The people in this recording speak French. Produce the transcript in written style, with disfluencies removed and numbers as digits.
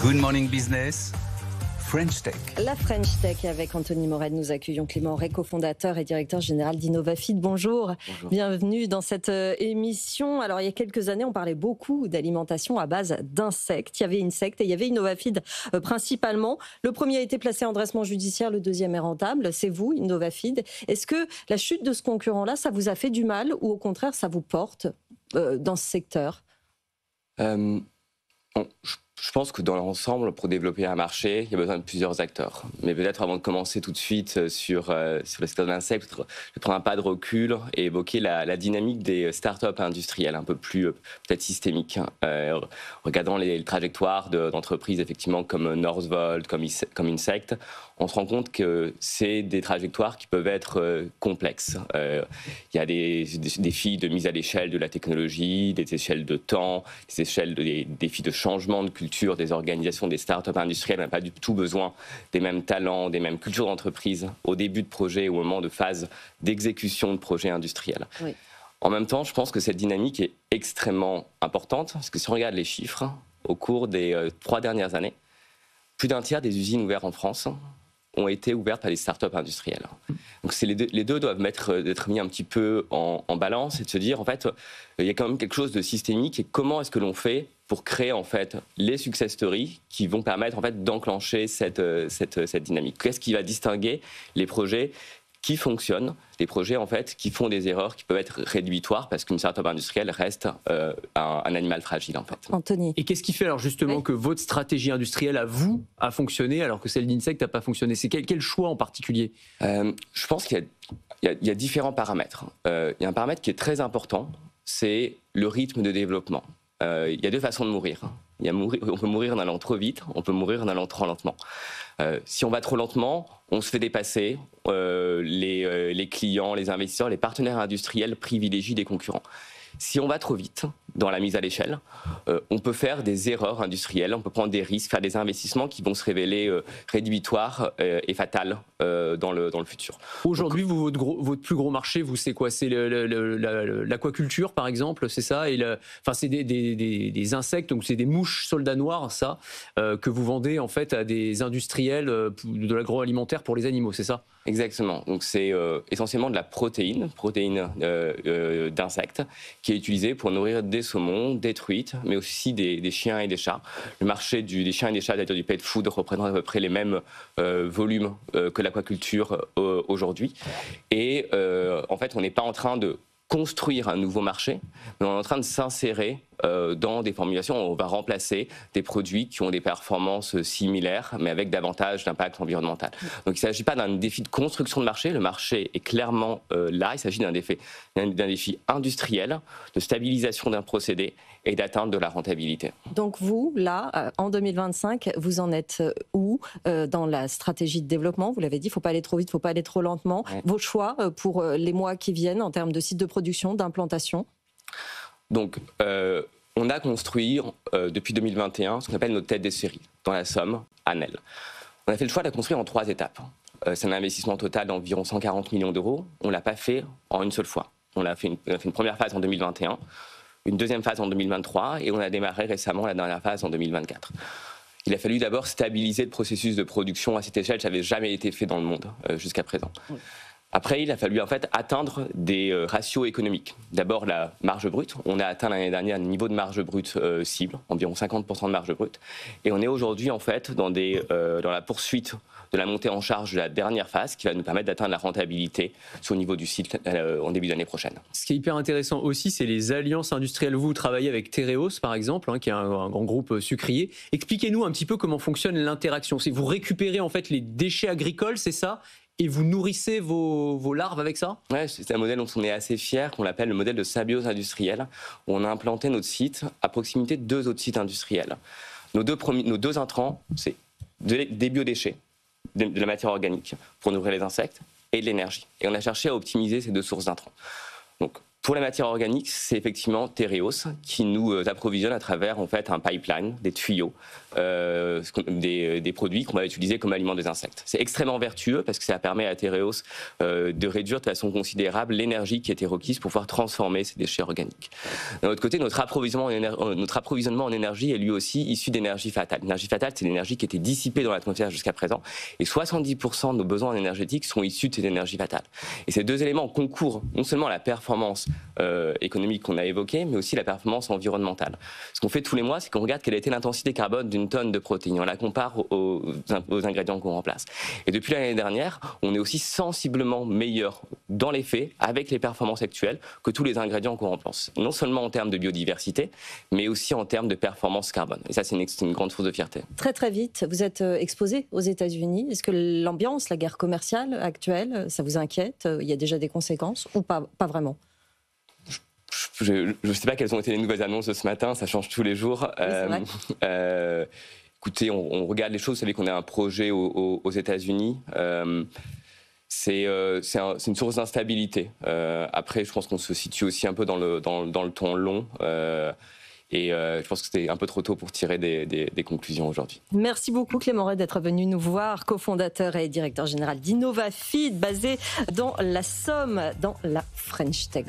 Good Morning Business, French Tech. La French Tech avec Anthony Morel. Nous accueillons Clément Rey, cofondateur et directeur général d'Innovafeed. Bonjour. Bonjour. Bienvenue dans cette émission. Alors, il y a quelques années, on parlait beaucoup d'alimentation à base d'insectes. Il y avait Insect et il y avait Innovafeed principalement. Le premier a été placé en dressement judiciaire, le deuxième est rentable. C'est vous, Innovafeed. Est-ce que la chute de ce concurrent-là, ça vous a fait du mal ou au contraire, ça vous porte dans ce secteur ? Je pense que dans l'ensemble, pour développer un marché, il y a besoin de plusieurs acteurs. Mais peut-être avant de commencer tout de suite sur le secteur de l'insecte, je vais prendre un pas de recul et évoquer la dynamique des startups industrielles, un peu plus peut-être systémique. Regardant les trajectoires d'entreprises effectivement comme Northvolt, comme Insect, on se rend compte que c'est des trajectoires qui peuvent être complexes. Il y a des défis de mise à l'échelle de la technologie, des échelles de temps, des défis de changement de culture des organisations, des startups industrielles. On n'a pas du tout besoin des mêmes talents, des mêmes cultures d'entreprise au début de projet ou au moment de phase d'exécution de projet industriel. Oui. En même temps, je pense que cette dynamique est extrêmement importante parce que si on regarde les chiffres, au cours des 3 dernières années, plus d'un tiers des usines ouvertes en France ont été ouvertes par des startups industrielles. Donc les deux doivent être mis un petit peu en balance et de se dire, en fait, il y a quand même quelque chose de systémique et comment est-ce que l'on fait pour créer en fait les success stories qui vont permettre en fait d'enclencher cette dynamique. Qu'est-ce qui va distinguer les projets qui fonctionnent, des projets en fait qui font des erreurs qui peuvent être rédhibitoires parce qu'une startup industrielle reste un animal fragile en fait. Anthony. Et qu'est-ce qui fait alors justement que votre stratégie industrielle à vous a fonctionné alors que celle d'Insect n'a pas fonctionné ? C'est quel choix en particulier ? Je pense qu'il y a différents paramètres. Il y a un paramètre qui est très important, c'est le rythme de développement. Il y a 2 façons de mourir. On peut mourir en allant trop vite, on peut mourir en allant trop lentement. Si on va trop lentement, on se fait dépasser. Les clients, les investisseurs, les partenaires industriels privilégient des concurrents. Si on va trop vite dans la mise à l'échelle, on peut faire des erreurs industrielles, on peut prendre des risques, faire des investissements qui vont se révéler rédhibitoires et fatals dans le futur. Aujourd'hui, votre plus gros marché, c'est quoi ? C'est l'aquaculture, par exemple, c'est ça ? C'est des insectes, donc c'est des mouches soldats noirs, ça, que vous vendez en fait à des industriels de l'agroalimentaire pour les animaux, c'est ça ? Exactement. Donc c'est essentiellement de la protéine d'insectes, qui est utilisée pour nourrir des saumons, des truites, mais aussi des chiens et des chats. Le marché des chiens et des chats, c'est-à-dire du pet food, représente à peu près les mêmes volumes que l'aquaculture aujourd'hui. Et en fait, on n'est pas en train de construire un nouveau marché, mais on est en train de s'insérer dans des formulations où on va remplacer des produits qui ont des performances similaires, mais avec davantage d'impact environnemental. Donc il ne s'agit pas d'un défi de construction de marché, le marché est clairement là, il s'agit d'un défi industriel, de stabilisation d'un procédé et d'atteinte de la rentabilité. Donc vous, là, en 2025, vous en êtes où dans la stratégie de développement ? Vous l'avez dit, il ne faut pas aller trop vite, il ne faut pas aller trop lentement. Ouais. Vos choix pour les mois qui viennent en termes de sites de production, d'implantation ? Donc, on a construit depuis 2021 ce qu'on appelle notre tête des séries, dans la Somme, à Nesle. On a fait le choix de la construire en 3 étapes. C'est un investissement total d'environ 140 millions d'euros. On ne l'a pas fait en une seule fois. On a fait une première phase en 2021, une deuxième phase en 2023 et on a démarré récemment la dernière phase en 2024. Il a fallu d'abord stabiliser le processus de production à cette échelle. Ça n'avait jamais été fait dans le monde jusqu'à présent. Oui. Après, il a fallu en fait atteindre des ratios économiques. D'abord, la marge brute. On a atteint l'année dernière un niveau de marge brute cible, environ 50% de marge brute. Et on est aujourd'hui en fait dans la poursuite de la montée en charge de la dernière phase qui va nous permettre d'atteindre la rentabilité sur le niveau du site en début d'année prochaine. Ce qui est hyper intéressant aussi, c'est les alliances industrielles. Vous travaillez avec Tereos, par exemple, qui est un grand groupe sucrier. Expliquez-nous un petit peu comment fonctionne l'interaction. C'est vous récupérez en fait les déchets agricoles, c'est ça ? Et vous nourrissez vos larves avec ça ? Oui, c'est un modèle dont on est assez fier, qu'on appelle le modèle de symbiose industrielle, où on a implanté notre site à proximité de 2 autres sites industriels. Nos deux intrants, c'est des biodéchets, de la matière organique pour nourrir les insectes et de l'énergie. Et on a cherché à optimiser ces 2 sources d'intrants. Donc, Pour la matière organique, c'est effectivement Tereos qui nous approvisionne à travers en fait un pipeline, des tuyaux, des produits qu'on va utiliser comme aliment des insectes. C'est extrêmement vertueux parce que ça permet à Tereos de réduire de façon considérable l'énergie qui était requise pour pouvoir transformer ces déchets organiques. D'un autre côté, notre approvisionnement en énergie est lui aussi issu d'énergie fatale. L'énergie fatale, c'est l'énergie qui était dissipée dans l'atmosphère jusqu'à présent, et 70% de nos besoins énergétiques sont issus de cette énergie fatale. Et ces deux éléments concourent non seulement à la performance économique qu'on a évoquée, mais aussi la performance environnementale. Ce qu'on fait tous les mois, c'est qu'on regarde quelle a été l'intensité carbone d'une tonne de protéines. On la compare aux ingrédients qu'on remplace. Et depuis l'année dernière, on est aussi sensiblement meilleur dans les faits, avec les performances actuelles, que tous les ingrédients qu'on remplace. Non seulement en termes de biodiversité, mais aussi en termes de performance carbone. Et ça, c'est une grande source de fierté. Très très vite, vous êtes exposé aux États-Unis. Est-ce que l'ambiance, la guerre commerciale actuelle, ça vous inquiète? Il y a déjà des conséquences ou pas vraiment? Je ne sais pas quelles ont été les nouvelles annonces de ce matin, ça change tous les jours. Oui, Écoutez, on regarde les choses, vous savez qu'on a un projet aux États-Unis. C'est une source d'instabilité. Après, je pense qu'on se situe aussi un peu dans le temps long. Et je pense que c'était un peu trop tôt pour tirer des conclusions aujourd'hui. Merci beaucoup Clément Rey d'être venu nous voir, cofondateur et directeur général d'Innovafeed, basé dans la Somme, dans la French Tech.